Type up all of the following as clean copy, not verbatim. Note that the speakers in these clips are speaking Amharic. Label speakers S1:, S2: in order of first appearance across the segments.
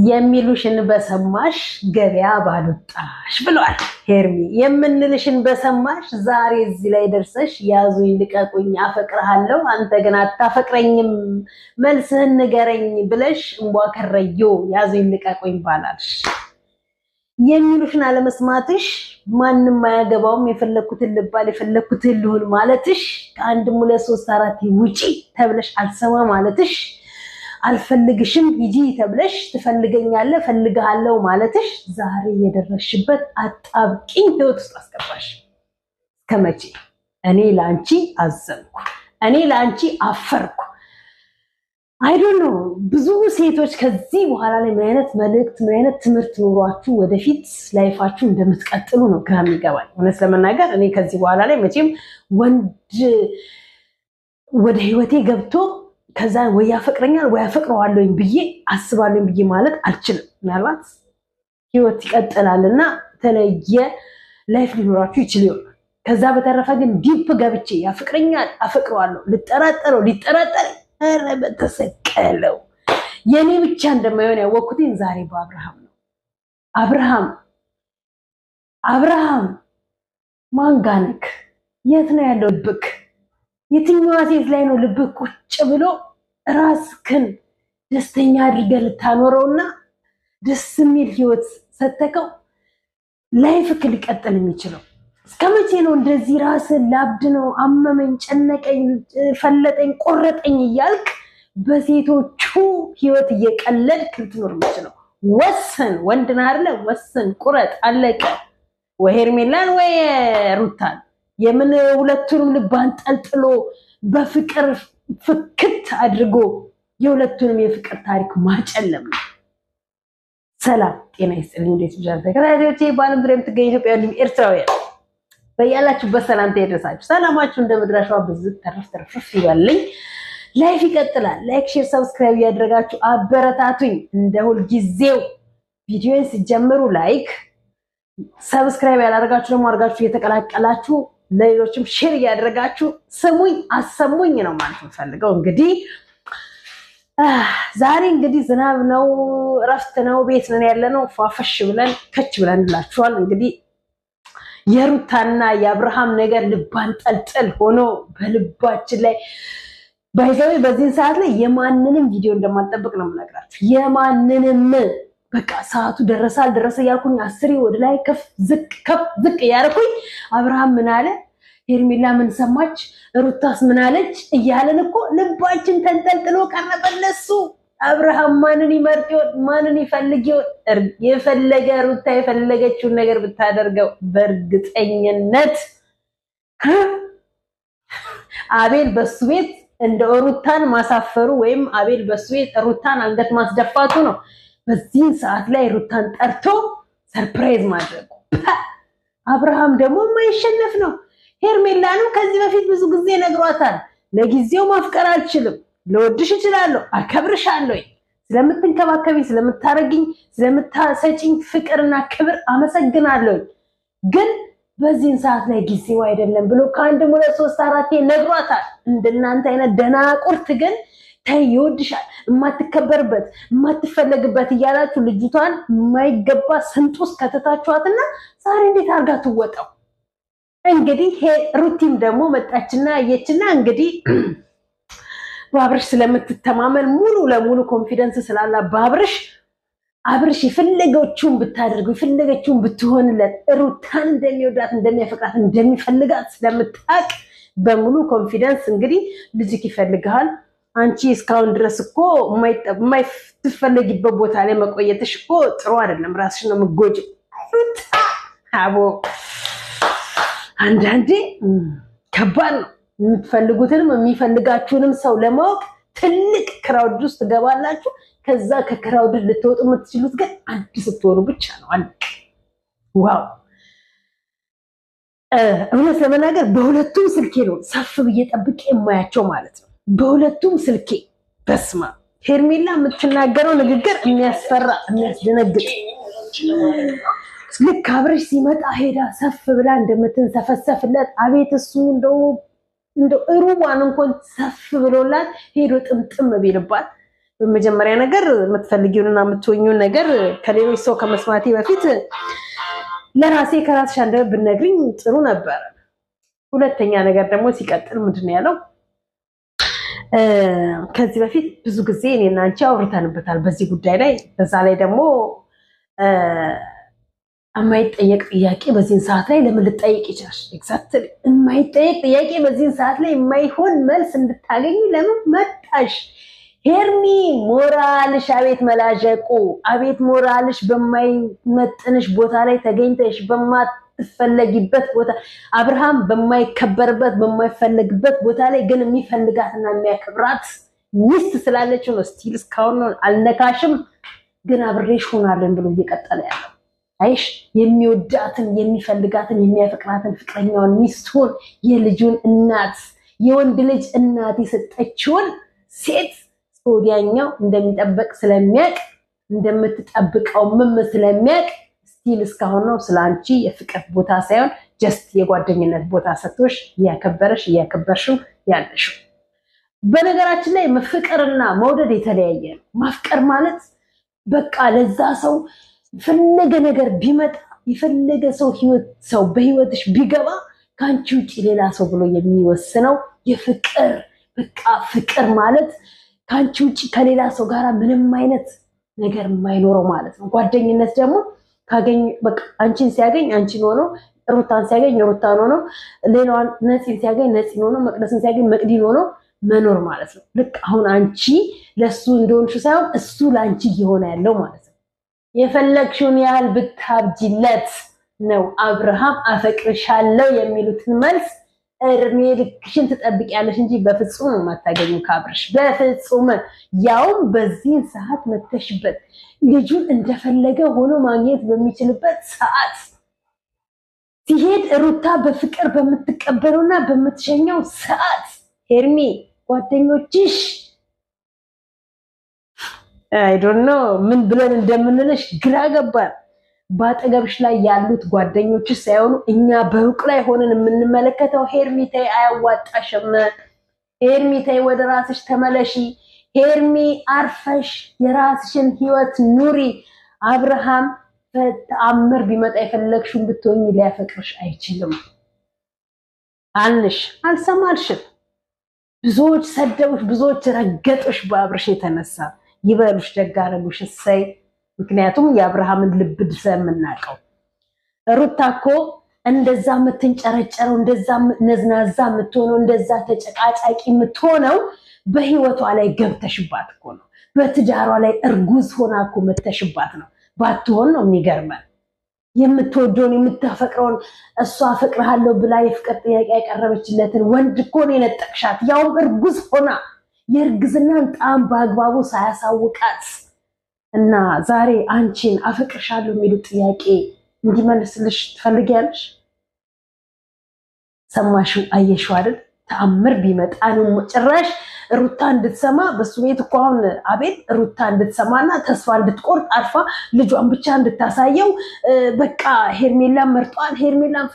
S1: የሚሉሽን በሰማሽ ገበያ ባልወጣሽ ብሏል ሄርሚ። የምንልሽን በሰማሽ ዛሬ እዚህ ላይ ደርሰሽ ያዙኝ ልቀቁኝ አፈቅርሃለሁ አንተ ግን አታፈቅረኝም መልስህን ንገረኝ ብለሽ እንቧከረዮ ያዙኝ ልቀቁኝ ባላልሽ። የሚሉሽን አለመስማትሽ ማንንም አያገባውም የፈለኩትን ልባል የፈለኩትን ልሁን ማለትሽ ከአንድም ሁለት ሶስት አራት ውጪ ተብለሽ አልሰማ ማለትሽ አልፈልግሽም ሂጂ ተብለሽ ትፈልገኛለህ ፈልግሃለሁ ማለትሽ ዛሬ የደረሽበት አጣብቂኝ ህይወት ውስጥ አስገባሽ። ከመቼ እኔ ላንቺ አዘንኩ እኔ ላንቺ አፈርኩ። አይ ዶንት ኖ ብዙ ሴቶች ከዚህ በኋላ ላይ ምን አይነት መልእክት ምን አይነት ትምህርት ኖሯችሁ ወደፊት ላይፋችሁ እንደምትቀጥሉ ነው ግራ የሚገባኝ። እውነት ለመናገር እኔ ከዚህ በኋላ ላይ መቼም ወንድ ወደ ህይወቴ ገብቶ ከዛ ወይ ያፈቅረኛል ወይ ያፈቅረዋለሁኝ ብዬ አስባለሁኝ ብዬ ማለት አልችልም። ምናልባት ህይወት ይቀጥላልና ተለየ ላይፍ ሊኖራችሁ ይችል ይሆናል። ከዛ በተረፈ ግን ዲፕ ገብቼ ያፈቅረኛል አፈቅረዋለሁ ልጠራጠረው ሊጠራጠረኝ ኧረ በተሰቀለው የኔ ብቻ እንደማይሆን ያወቅኩትኝ ዛሬ በአብርሃም ነው። አብርሃም ማንጋነክ የት ነው ያለው ልብክ? የትኛዋ ሴት ላይ ነው ልብክ ቁጭ ብሎ ራስክን ደስተኛ አድርገህ ልታኖረውና ደስ የሚል ህይወት ሰተከው ላይፍክ ሊቀጥል የሚችለው? እስከመቼ ነው እንደዚህ ራስን ላብድ ነው አመመኝ ጨነቀኝ ፈለጠኝ ቆረጠኝ እያልክ በሴቶቹ ህይወት እየቀለድክ ልትኖር የምችለው? ወስን። ወንድ ነህ አይደለ? ወስን፣ ቁረጥ፣ አለቀ። ወይ ሄርሜላን ወይ ሩታን። የምን ሁለቱንም ልብ አንጠልጥሎ በፍቅር ፍክት አድርጎ የሁለቱንም የፍቅር ታሪክ ማጨለም ነው። ሰላም ጤና ይስጥልኝ። እንዴት ይዛል ተከታታዮቼ በዓለም ዙሪያ የምትገኙ ኢትዮጵያውያን ኤርትራውያን በያላችሁበት ሰላምታ ይድረሳችሁ። ሰላማችሁ እንደ ምድራሿ ብዝት ተረፍ ይበልኝ። ላይፍ ይቀጥላል። ላይክ፣ ሼር፣ ሰብስክራይብ ያደረጋችሁ አበረታቱኝ። እንደ ሁል ጊዜው ቪዲዮን ሲጀምሩ ላይክ፣ ሰብስክራይብ ያላደረጋችሁ ደግሞ አድርጋችሁ እየተቀላቀላችሁ ለሌሎችም ሼር ያደረጋችሁ ስሙኝ አሰሙኝ ነው ማለት የምፈልገው። እንግዲህ ዛሬ እንግዲህ ዝናብ ነው እረፍት ነው ቤት ነን ያለነው ፏፈሽ ብለን ከች ብለንላችኋል። እንግዲህ የሩታና የአብርሃም ነገር ልባን ጠልጥል ሆኖ በልባችን ላይ ባይዘው በዚህ ሰዓት ላይ የማንንም ቪዲዮ እንደማልጠብቅ ነው የምነግራችሁ። የማንንም በቃ ሰዓቱ ደረሰ አልደረሰ ያልኩኝ አስሬ ወደ ላይ ከፍ ዝቅ ያርኩኝ አብርሃም ምን አለ ሄርሜላ ምን ሰማች ሩታስ ምን አለች እያለን እኮ ልባችን ተንጠልጥሎ ቀረበለሱ። አብርሃም ማንን ይመርጥ ይሆን ማንን ይፈልግ ይሆን? የፈለገ ሩታ የፈለገችውን ነገር ብታደርገው በእርግጠኝነት አቤል በሱ ቤት እንደ ሩታን ማሳፈሩ ወይም አቤል በሱ ቤት ሩታን አንገት ማስደፋቱ ነው። በዚህ ሰዓት ላይ ሩታን ጠርቶ ሰርፕራይዝ ማድረጉ አብርሃም ደግሞ የማይሸነፍ ነው። ሄርሜላንም ከዚህ በፊት ብዙ ጊዜ ነግሯታል። ለጊዜው ማፍቀር አልችልም፣ ለወድሽ እችላለሁ፣ አከብርሻለሁ፣ ስለምትንከባከቢ፣ ስለምታረግኝ፣ ስለምታሰጪኝ ፍቅርና ክብር አመሰግናለሁ። ግን በዚህ ሰዓት ላይ ጊዜው አይደለም ብሎ ከአንድም ሁለት ሶስት አራቴ ነግሯታል። እንደናንተ አይነት ደናቁርት ግን ታይ ይወድሻል የማትከበርበት የማትፈለግበት እያላችሁ ልጅቷን የማይገባ ስንጡስ ከተታችኋትና ዛሬ እንዴት አርጋ ትወጣው? እንግዲህ ሩቲም ደግሞ መጣችና አየችና እንግዲህ በአብርሽ ስለምትተማመን ሙሉ ለሙሉ ኮንፊደንስ ስላላ አብርሽ የፈለገችውን ብታደርገው የፈለገችውን ብትሆንለት ሩታን እንደሚወዳት እንደሚያፈቅራት እንደሚፈልጋት ስለምታውቅ በሙሉ ኮንፊደንስ እንግዲህ ልጅክ ይፈልጋል። አንቺ እስካሁን ድረስ እኮ የማይትፈልጊበት ቦታ ላይ መቆየትሽ እኮ ጥሩ አይደለም፣ ራስሽ ነው የምትጎጂው። አቦ አንዳንዴ ከባድ ነው። የምትፈልጉትንም የሚፈልጋችሁንም ሰው ለማወቅ ትልቅ ክራውድ ውስጥ ትገባላችሁ። ከዛ ከክራውድ ልትወጡ የምትችሉት ግን አንድ ስትሆኑ ብቻ ነው። ዋው እውነት ለመናገር በሁለቱም ስልኬ ነው ሰፍ ብዬ ጠብቄ የማያቸው ማለት ነው። በሁለቱም ስልኬ በስማ ሄርሜላ የምትናገረው ንግግር የሚያስፈራ የሚያስደነግጥ ልክ አብርሽ ሲመጣ ሄዳ ሰፍ ብላ እንደምትንሰፈሰፍለት አቤት እሱ እንደው ሩዋን እንኳን ሰፍ ብሎላት ሄዶ ጥምጥም ቢልባት በመጀመሪያ ነገር የምትፈልጊውንና የምትወኙን ነገር ከሌሎች ሰው ከመስማቴ በፊት ለራሴ ከራስሽ አንደበት ብትነግሪኝ ጥሩ ነበር። ሁለተኛ ነገር ደግሞ ሲቀጥል ምንድነው ያለው? ከዚህ በፊት ብዙ ጊዜ እኔና አንቺ አውርተንበታል በዚህ ጉዳይ ላይ። በዛ ላይ ደግሞ የማይጠየቅ ጥያቄ በዚህን ሰዓት ላይ ለምን ልጠይቅ ይችላል? ኤግዛክትሊ የማይጠየቅ ጥያቄ በዚህን ሰዓት ላይ የማይሆን መልስ እንድታገኝ ለምን መጣሽ? ሄርሚ ሞራልሽ አቤት መላጀቁ፣ አቤት ሞራልሽ በማይመጥንሽ ቦታ ላይ ተገኝተሽ በማትፈለጊበት ቦታ፣ አብርሃም በማይከበርበት በማይፈለግበት ቦታ ላይ ግን የሚፈልጋትና የሚያከብራት ሚስት ስላለችው ነው። ስቲል እስካሁን አልነካሽም ግን አብሬሽ ሆናለን ብሎ እየቀጠለ ያለው አይሽ የሚወዳትን የሚፈልጋትን የሚያፈቅራትን ፍቅረኛውን ሚስቱን የልጁን እናት የወንድ ልጅ እናት የሰጠችውን ሴት ወዲያኛው እንደሚጠበቅ ስለሚያቅ እንደምትጠብቀው ምን ስለሚያቅ ስቲል እስካሁን ነው ስላንቺ የፍቅር ቦታ ሳይሆን ጀስት የጓደኝነት ቦታ ሰጥቶሽ እያከበርሽው ያለሽው። በነገራችን ላይ ፍቅርና መውደድ የተለያየ ነው። ማፍቀር ማለት በቃ ለዛ ሰው የፈለገ ነገር ቢመጣ የፈለገ ሰው በህይወትሽ ቢገባ ከአንቺ ውጭ ሌላ ሰው ብሎ የሚወስነው የፍቅር በቃ ፍቅር ማለት ከአንቺ ውጭ ከሌላ ሰው ጋር ምንም አይነት ነገር የማይኖረው ማለት ነው። ጓደኝነት ደግሞ ካገኝ በቃ አንቺን ሲያገኝ አንቺን ሆኖ፣ ሩታን ሲያገኝ ሩታን ሆኖ፣ ሌላዋን ነፂን ሲያገኝ ነፂን ሆኖ፣ መቅደስን ሲያገኝ መቅዲን ሆኖ መኖር ማለት ነው። ልክ አሁን አንቺ ለሱ እንደሆንሽ ሳይሆን እሱ ለአንቺ እየሆነ ያለው ማለት ነው። የፈለግሽውን ያህል ብታብጂለት ነው አብርሃም አፈቅርሻለሁ የሚሉትን መልስ እድሜ ልክሽን ትጠብቂያለሽ እንጂ በፍጹም ማታገኙ ካብርሽ በፍጹም። ያውም በዚህን ሰዓት መተሽበት ልጁን እንደፈለገ ሆኖ ማግኘት በሚችልበት ሰዓት ሲሄድ ሩታ በፍቅር በምትቀበሉና በምትሸኘው ሰዓት ሄርሚ ጓደኞችሽ አይ ዶንት ኖ ምን ብለን እንደምንልሽ ግራ ገባን። ባጠገብሽ ላይ ያሉት ጓደኞችሽ ሳይሆኑ እኛ በሩቅ ላይ ሆነን የምንመለከተው ሄርሚ ተይ አያዋጣሽም፣ ሄርሚ ተይ ወደ ራስሽ ተመለሺ፣ ሄርሚ አርፈሽ የራስሽን ህይወት ኑሪ። አብርሃም በተአምር ቢመጣ የፈለግሽውን ብትሆኚ ሊያፈቅርሽ አይችልም አልንሽ፣ አልሰማልሽም። ብዙዎች ሰደቡሽ፣ ብዙዎች ረገጡሽ በአብርሽ የተነሳ። ይበሉሽ ደጋረጉሽ እሰይ። ምክንያቱም የአብርሃምን ልብ ስለምናውቀው ሩታ እኮ እንደዛ የምትንጨረጨረው እንደዛ ነዝናዛ የምትሆነው እንደዛ ተጨቃጫቂ የምትሆነው በህይወቷ ላይ ገብተሽባት እኮ ነው። በትዳሯ ላይ እርጉዝ ሆና እኮ መተሽባት ነው። ባትሆን ነው የሚገርመን። የምትወደውን የምታፈቅረውን እሷ አፈቅርሃለሁ ብላ የፍቅር ጥያቄ ያቀረበችለትን ወንድ እኮ ነው የነጠቅሻት፣ ያውም እርጉዝ ሆና የእርግዝናን ጣም በአግባቡ ሳያሳውቃት እና ዛሬ አንቺን አፈቅርሻለሁ የሚሉ ጥያቄ እንዲመልስልሽ ትፈልጊያለሽ? ሰማሽው? አየሽው አይደል? ተአምር ቢመጣ ነው ጭራሽ ሩታ እንድትሰማ በሱ ቤት እኮ አሁን አቤል ሩታ እንድትሰማና ተስፋ እንድትቆርጥ አርፋ ልጇን ብቻ እንድታሳየው በቃ ሄርሜላን መርጧል። ሄርሜላን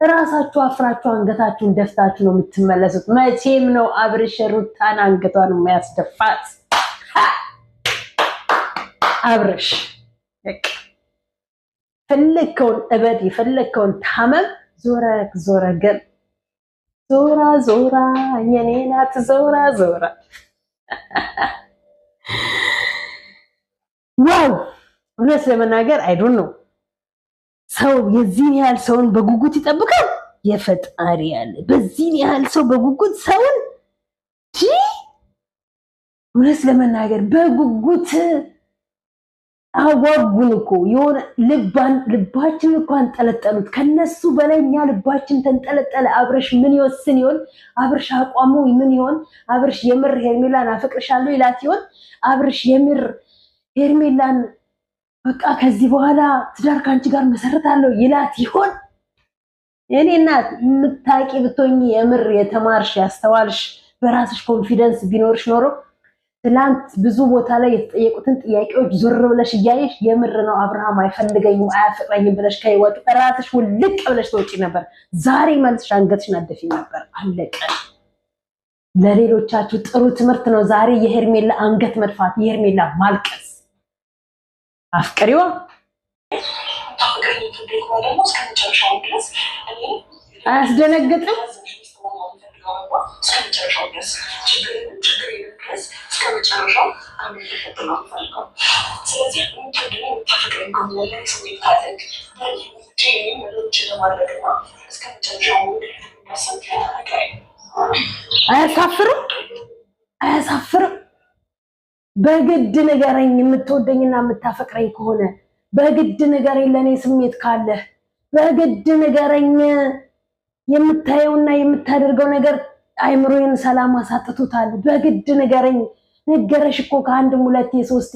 S1: ራሳችሁ አፍራችሁ አንገታችሁን ደፍታችሁ ነው የምትመለሱት። መቼም ነው አብርሽ ሩታን አንገቷን የማያስደፋት። አብርሽ ፈለከውን እበድ የፈለከውን ታመም ዞረ ግን ዞራ የኔ ናት ዞራ ዋው! እውነት ለመናገር አይ ዶንት ኖ ሰው የዚህን ያህል ሰውን በጉጉት ይጠብቃል? የፈጣሪ ያለ በዚህን ያህል ሰው በጉጉት ሰውን እውነት ለመናገር በጉጉት አዋጉን እኮ የሆነ ልባችን እኮ አንጠለጠሉት። ከነሱ በላይ እኛ ልባችን ተንጠለጠለ። አብርሽ ምን ይወስን ይሆን? አብርሽ አቋሙ ምን ይሆን? አብርሽ የምር ሄርሜላን አፈቅርሻለሁ ይላት ይሆን? አብርሽ የምር ሄርሜላን በቃ ከዚህ በኋላ ትዳር ካንቺ ጋር መሰረታለሁ ይላት ይሆን? የኔ እናት የምታቂ ብትሆኚ የምር የተማርሽ ያስተዋልሽ በራስሽ ኮንፊደንስ ቢኖርሽ ኖሮ ትላንት ብዙ ቦታ ላይ የተጠየቁትን ጥያቄዎች ዞር ብለሽ እያየሽ የምር ነው አብርሃም አይፈልገኝም አያፈቅረኝም ብለሽ ከህይወቱ ራስሽ ውልቅ ብለሽ ትወጪ ነበር። ዛሬ መልስሽ አንገትሽን አደፊ ነበር። አለቀ። ለሌሎቻችሁ ጥሩ ትምህርት ነው ዛሬ የሄርሜላ አንገት መድፋት፣ የሄርሜላ ማልቀስ። አፍቅሪዋ አያስደነግጥም? አያሳፍርም? አያሳፍርም? በግድ ንገረኝ የምትወደኝና የምታፈቅረኝ ከሆነ በግድ ንገረኝ። ለኔ ስሜት ካለ በግድ ንገረኝ። የምታየውና የምታደርገው ነገር አይምሮዬን ሰላም አሳጥቶታል። በግድ ንገረኝ። ነገረሽ እኮ ከአንድም ሁለቴ ሶስቴ።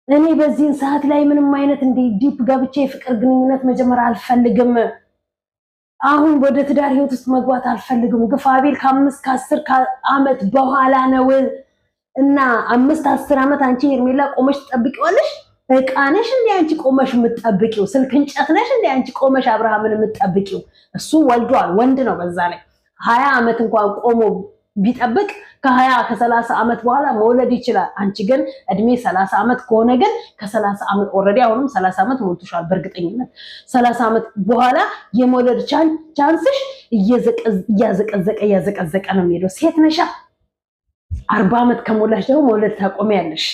S1: እኔ በዚህን ሰዓት ላይ ምንም አይነት እንደ ዲፕ ገብቼ የፍቅር ግንኙነት መጀመር አልፈልግም። አሁን ወደ ትዳር ህይወት ውስጥ መግባት አልፈልግም። ግፋቤል ከ5-10 ዓመት በኋላ ነው እና 5-10 ዓመት አንቺ ሄርሜላ ቆመሽ ትጠብቂዋለሽ? እቃ ነሽ እንዴ አንቺ ቆመሽ የምትጠብቂው? ስልክ እንጨት ነሽ እንዴ አንቺ ቆመሽ አብርሃምን የምትጠብቂው? እሱ ወልዷል፣ ወንድ ነው። በዛ ላይ 20 ዓመት እንኳን ቆሞ ቢጠብቅ ከ20-30 ዓመት በኋላ መውለድ ይችላል። አንቺ ግን እድሜ 30 ዓመት ከሆነ ግን ከ30 ዓመት ኦልሬዲ አሁንም 30 ዓመት ሞልቶሻል በእርግጠኝነት 30 ዓመት በኋላ የመውለድ ቻንስሽ እያዘቀዘቀ ነው የሚሄደው። ሴት ነሻ። 40 ዓመት ከሞላሽ ደግሞ መውለድ ታቆሚያለሽ።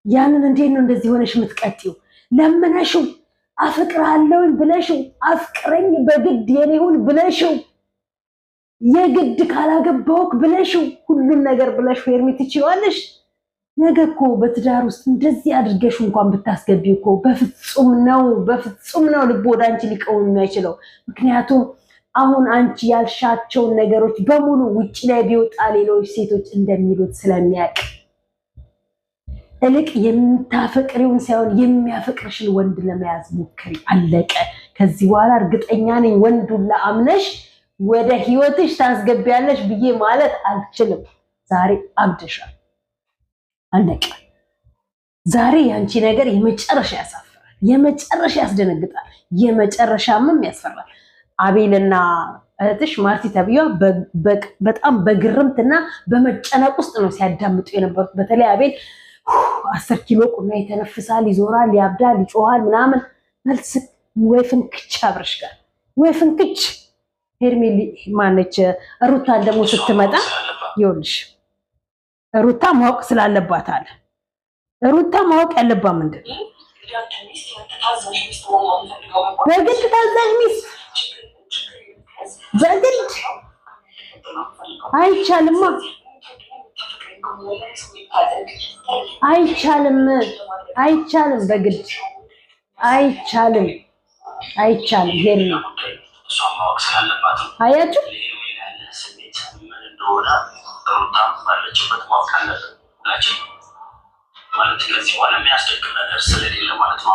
S1: ያንን እንዴት ነው እንደዚህ ሆነሽ የምትቀጥይው? ለምነሽው አፍቅራለሁ ብለሽው አፍቅረኝ በግድ የኔውን ብለሽው የግድ ካላገባውክ ብለሽው ሁሉን ነገር ብለሽው ሄርሜ ትችይዋለሽ። ነገ እኮ በትዳር ውስጥ እንደዚህ አድርገሽ እንኳን ብታስገቢው እኮ በፍጹም ነው ልብ ወደ አንቺ ሊቀውም የማይችለው። ምክንያቱም አሁን አንቺ ያልሻቸውን ነገሮች በሙሉ ውጪ ላይ ቢወጣ ሌሎች ሴቶች እንደሚሉት ስለሚያውቅ እልቅ የምታፈቅሪውን ሳይሆን የሚያፈቅርሽን ወንድ ለመያዝ ሞክሪ። አለቀ። ከዚህ በኋላ እርግጠኛ ነኝ ወንዱን ለአምነሽ ወደ ህይወትሽ ታስገቢያለሽ ብዬ ማለት አልችልም። ዛሬ አብደሻል። አለቀ። ዛሬ ያንቺ ነገር የመጨረሻ ያሳፍራል፣ የመጨረሻ ያስደነግጣል፣ የመጨረሻም ያስፈራል። አቤልና እህትሽ ማርቲ ተብዬዋ በጣም በግርምትና በመጨነቅ ውስጥ ነው ሲያዳምጡ የነበሩት። በተለይ አቤል 10 ኪሎ ቁና ይተነፍሳል፣ ይዞራል፣ ያብዳል፣ ይጮሃል ምናምን። መልስ ወይ ፍንክች አብረሽ ጋር ወይ ፍንክች። ሄርሜላ ማነች ሩታን ደግሞ ስትመጣ ይኸውልሽ ሩታ ማወቅ ስላለባት አለ። ሩታ ማወቅ ያለባት ምንድን ነው? በግድ ታዛዥ ሚስት በግድ አይቻልማ። አይቻልም በግድ አይቻልም። ሄርሜላ አያችሁ
S2: ማለት ከዚህ በኋላ የሚያስደግም ነገር ስለሌለ ማለት ነው።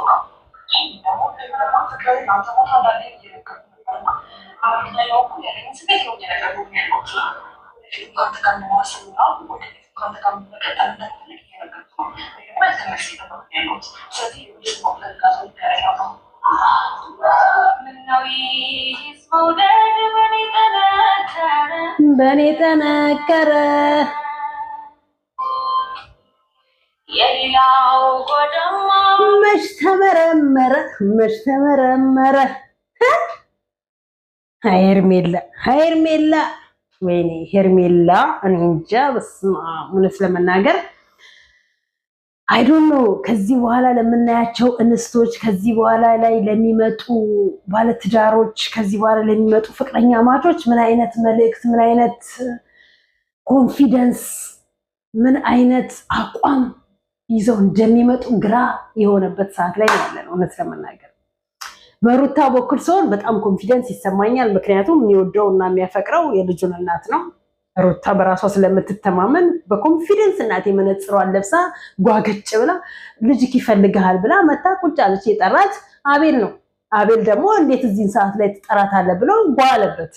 S1: በኔ ጠነከረ
S2: የሌላው ጎደማ
S1: መች ተመረመረ። ሄርሜላ ወይኔ ሄርሜላ እኔ እንጃ። በስመ አብ እውነት ለመናገር አይ ዶንት ኖ ከዚህ በኋላ ለምናያቸው እንስቶች፣ ከዚህ በኋላ ላይ ለሚመጡ ባለትዳሮች፣ ከዚህ በኋላ ለሚመጡ ፍቅረኛ ማቾች ምን አይነት መልእክት፣ ምን አይነት ኮንፊደንስ፣ ምን አይነት አቋም ይዘው እንደሚመጡ ግራ የሆነበት ሰዓት ላይ ያለን። እውነት ለመናገር በሩታ በኩል ሲሆን በጣም ኮንፊደንስ ይሰማኛል። ምክንያቱም የሚወደው እና የሚያፈቅረው የልጁን እናት ነው። ሩታ በራሷ ስለምትተማመን በኮንፊደንስ እናቴ መነጽሯን ለብሳ ጓገጭ ብላ ልጅክ ይፈልግሃል ብላ መታ ቁጭ አለች። የጠራት አቤል ነው። አቤል ደግሞ እንዴት እዚህን ሰዓት ላይ ትጠራታለህ ብሎ ጓለበት።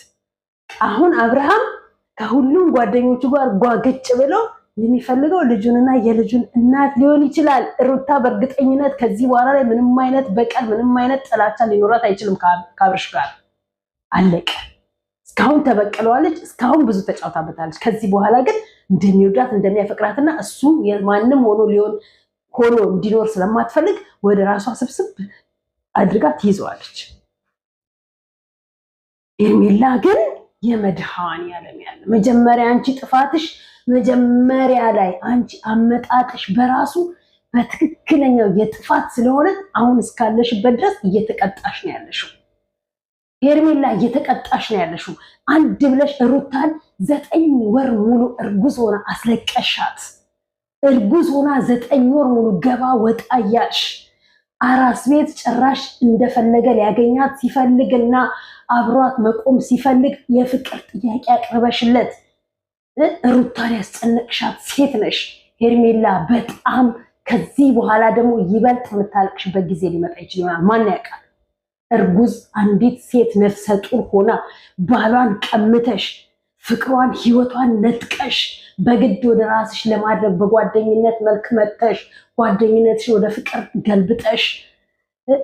S1: አሁን አብርሃም ከሁሉም ጓደኞቹ ጋር ጓገጭ ብሎ የሚፈልገው ልጁንና የልጁን እናት ሊሆን ይችላል። ሩታ በእርግጠኝነት ከዚህ በኋላ ላይ ምንም አይነት በቀል፣ ምንም አይነት ጥላቻ ሊኖራት አይችልም ከአብርሽ ጋር። አለቀ። እስከ እስካሁን ተበቀለዋለች፣ እስካሁን ብዙ ተጫውታበታለች። ከዚህ በኋላ ግን እንደሚወዳት እንደሚያፈቅራትና እሱ የማንም ሆኖ እንዲኖር ስለማትፈልግ ወደ ራሷ ስብስብ አድርጋ ትይዘዋለች። ሄርሜላ ግን የመድኃኔዓለም ያለ መጀመሪያ አንቺ ጥፋትሽ መጀመሪያ ላይ አንቺ አመጣጥሽ በራሱ በትክክለኛው የጥፋት ስለሆነ አሁን እስካለሽበት ድረስ እየተቀጣሽ ነው ያለሽው። ሄርሜላ እየተቀጣሽ ነው ያለሽው። አንድ ብለሽ ሩታን 9 ወር ሙሉ እርጉዝ ሆና አስለቀሻት። እርጉዝ ሆና 9 ወር ሙሉ ገባ ወጣ እያልሽ አራስ ቤት ጭራሽ እንደፈለገ ሊያገኛት ሲፈልግና አብሯት መቆም ሲፈልግ የፍቅር ጥያቄ አቅርበሽለት ሩታን ያስጨነቅሻት ሴት ነሽ ሄርሜላ። በጣም ከዚህ በኋላ ደግሞ ይበልጥ የምታለቅሽበት ጊዜ ሊመጣ ይችል ይሆናል። ማን ያውቃል? እርጉዝ አንዲት ሴት ነፍሰ ጡር ሆና ባሏን ቀምተሽ ፍቅሯን ህይወቷን ነጥቀሽ በግድ ወደ ራስሽ ለማድረግ በጓደኝነት መልክ መጥተሽ ጓደኝነትሽን ወደ ፍቅር ገልብጠሽ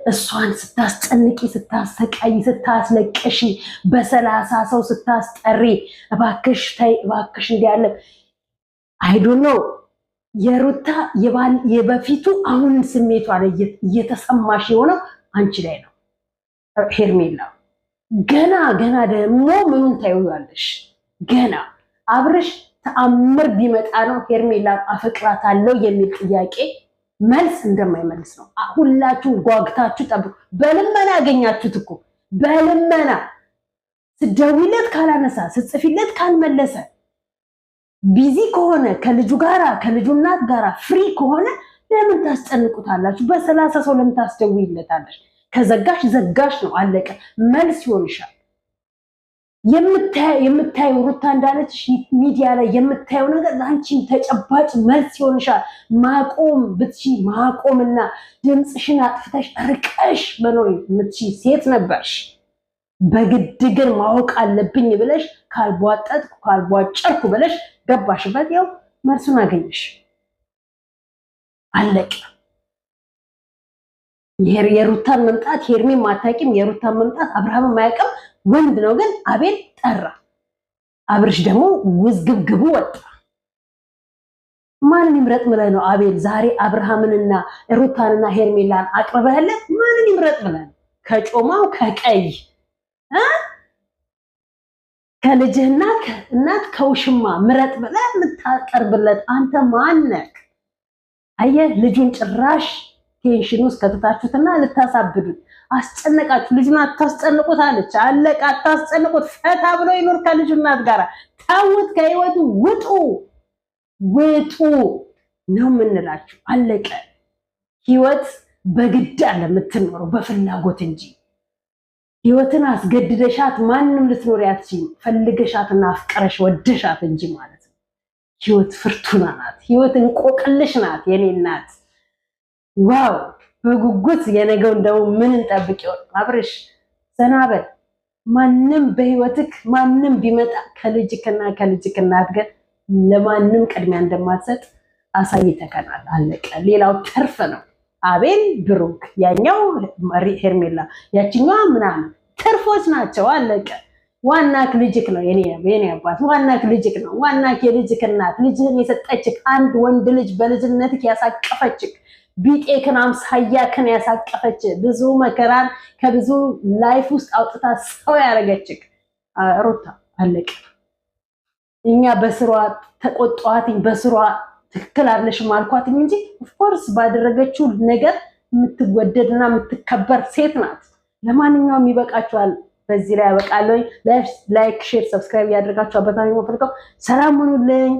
S1: እሷን ስታስጨንቂ፣ ስታሰቃይ፣ ስታስለቅሺ በ30 ሰው ስታስጠሪ እባክሽ ተይ እባክሽ እንዲያለ አይዶኖ የሩታ የበፊቱ አሁን ስሜቷ ላይ እየተሰማሽ የሆነው አንቺ ላይ ነው ሄርሜላ። ገና ደግሞ ምኑን ታዩያለሽ? ገና አብርሽ ተአምር ቢመጣ ነው ሄርሜላን አፈቅራታለሁ የሚል ጥያቄ መልስ እንደማይመልስ ነው። ሁላችሁም ጓግታችሁ ጠብቁ። በልመና ያገኛችሁት እኮ በልመና ስትደውይለት ካላነሳ፣ ስትጽፊለት ካልመለሰ፣ ቢዚ ከሆነ ከልጁ ጋራ ከልጁ እናት ጋራ ፍሪ ከሆነ ለምን ታስጨንቁታላችሁ? በ30 ሰው ለምን ታስደውይለታለሽ? ከዘጋሽ ዘጋሽ ነው፣ አለቀ። መልስ ይሆንሻል። የምታየው ሩታ እንዳለች ሚዲያ ላይ የምታየው ነገር ለአንቺም ተጨባጭ መልስ ይሆንሻል። ማቆም ብትሺ ማቆምና ድምፅሽን አጥፍተሽ ርቀሽ መኖር የምትሺ ሴት ነበርሽ። በግድ ግን ማወቅ አለብኝ ብለሽ ካልቧጠጥኩ ካልቧጨርኩ ብለሽ ገባሽበት። ያው መልሱን አገኘሽ፣ አለቀ። የሩታን መምጣት ሄርሜን ማታቂም፣ የሩታን መምጣት አብርሃም ማያውቅም። ወንድ ነው ግን አቤል ጠራ። አብርሽ ደግሞ ውዝግብግቡ ወጣ። ማንን ይምረጥ ብለህ ነው አቤል ዛሬ አብርሃምንና ሩታንና ሄርሜላን አቅርበህለት? ማንን ይምረጥ ብለህ ነው? ከጮማው ከቀይ ከልጅህና ከእናት ከውሽማ ምረጥ ብለህ የምታቀርብለት አንተ ማነህ? አየህ ልጁን ጭራሽ ቴንሽን ውስጥ ከተታችሁትና ልታሳብዱት አስጨነቃችሁ። ልጁን አታስጨንቁት አለች። አለቃ አታስጨንቁት። ፈታ ብሎ ይኖር ከልጁ እናት ጋር። ታውት ከህይወቱ ውጡ ነው የምንላችሁ። አለቀ። ህይወት በግድ አለ የምትኖረው በፍላጎት እንጂ ህይወትን አስገድደሻት ማንም ልትኖር አትችይም። ፈልገሻትና አፍቀረሽ ወደሻት እንጂ ማለት ነው። ህይወት ፍርቱና ናት። ህይወት እንቆቅልሽ ናት የኔ እናት። ዋው በጉጉት የነገው እንደው ምን እንጠብቅ ይሆን? አብርሽ ዘናበል። ማንም በህይወትክ ማንም ቢመጣ ከልጅክና እናት ጋር ለማንም ቅድሚያ እንደማትሰጥ አሳይተከናል። አለቀ። ሌላው ተርፍ ነው። አቤል ብሩክ፣ ያኛው ሄርሜላ፣ ያችኛዋ ምናምን ተርፎች ናቸው። አለቀ። ዋናክ ልጅክ ነው የኔ አባት። ዋናክ ልጅክ ነው። ዋናክ የልጅክ እናት ልጅህን የሰጠችክ አንድ ወንድ ልጅ በልጅነትክ ያሳቀፈችክ ቢጤክን አምሳያክን ያሳቀፈች ብዙ መከራን ከብዙ ላይፍ ውስጥ አውጥታ ሰው ያረገችክ ሩታ። አለቀ። እኛ በስሯ ተቆጣዋትኝ፣ በስሯ ትክክል አይደለሽም አልኳትኝ እንጂ ኦፍኮርስ ባደረገችው ነገር የምትወደድና የምትከበር ሴት ናት። ለማንኛውም ይበቃችኋል። በዚህ ላይ ያበቃለሁ። ላይክ፣ ሼር፣ ሰብስክራይብ ያደርጋችሁ አበታኝ ወፍልከው። ሰላም ሁኑልኝ።